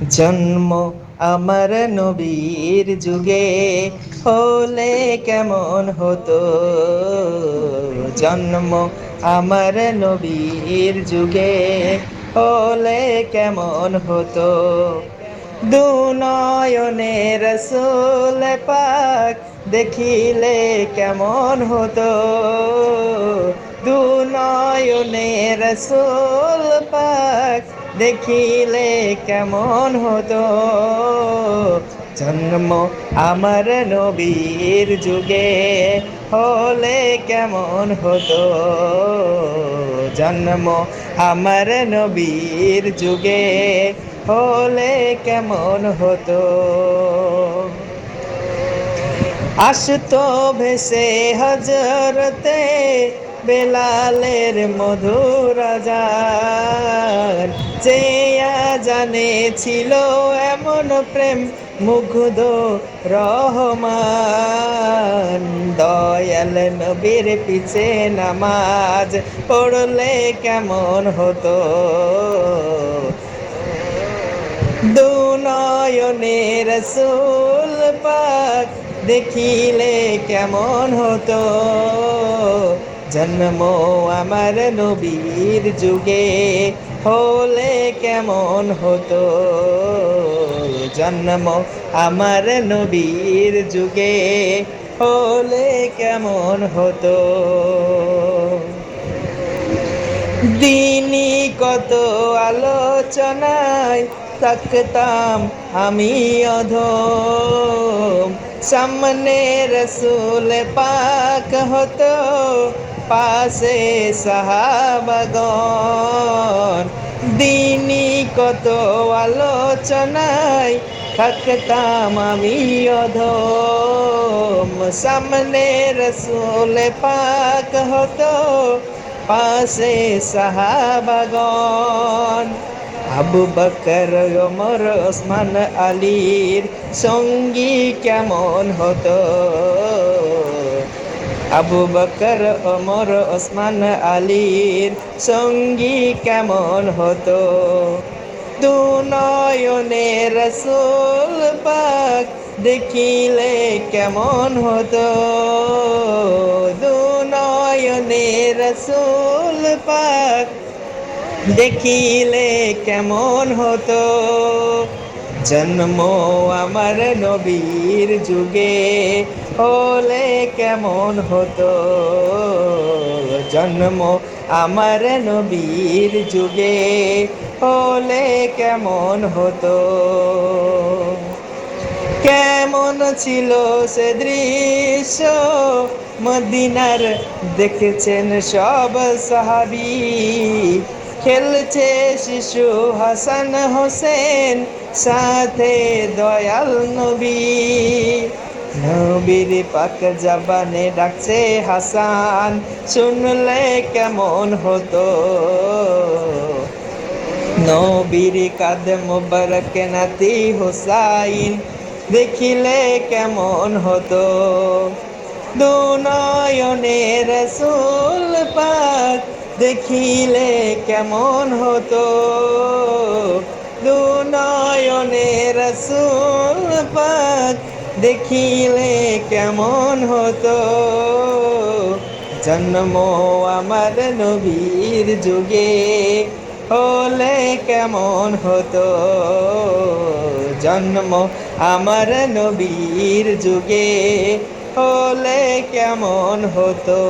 জন্ম আমার নবীর যুগে হলে কেমন হতো। জন্ম আমার নবীর যুগে হলে কেমন হতো। দুনয়নে রসুল পাক দেখিলে কেমন হতো। দুনয়নে রসুল পাক দেখিলে কেমন হতো। জন্ম আমার নবীর যুগে হলে কেমন হতো। জন্ম আমার নবীর যুগে হলে কেমন হতো। আসতো ভেসে হজরতে বেলালের মধুর আযান, চেয়া জানে ছিল এমন প্রেম মুগ্ধ রহমান। দয়াল নবীর পিছে নামাজ পড়লে কেমন হতো। দুনয়নে রসুল পাক দেখিলে কেমন হতো। জন্ম আমার নবীর যুগে হলে কেমন হতো। জন্ম আমার নবীর যুগে হলে কেমন হতো। দিনই কত আলোচনায় থাকতাম আমি অধম। সামনে রসুল পাক হতো, পাশে সাহাবাগণ। দিনই কত আলোচনায় থাকতাম আমি অধম। সামনে রসুল পাক হতো, পাশে সাহাবাগণ। আবু বকর ওমর ওসমান আলীর সঙ্গী কেমন হতো। আবু বকর ওমর ওসমান আলীর সঙ্গী কেমন হতো। দুনয়নে রসুল পাক দেখিলে কেমন হতো। দুনয়নে রসুল পাক দেখিলে কেমন হতো। জন্ম আমার নবীর যুগে হলে কেমন হতো। জন্ম আমার নবীর যুগে হলে কেমন হতো। কেমন ছিল সে দৃশ্য মদিনার দেখেছেন সব সাহাবী। খেলছে শিশু হাসান হোসেন, সাথে দয়াল নবী। নবীর পাক জবানে ডাকছে হাসান, শুনলে কেমন হতো। নবীর কাঁধ মোবারক নাতি হোসাইন দেখিলে কেমন হতো। দুনয়নে রসুল পাক দেখিলে কেমন হতো। দুনয়নে রসুল পাক দেখিলে কেমন হতো। জন্ম আমার নবীর যুগে হলে কেমন হতো। জন্ম আমার নবীর যুগে হলে কেমন হতো।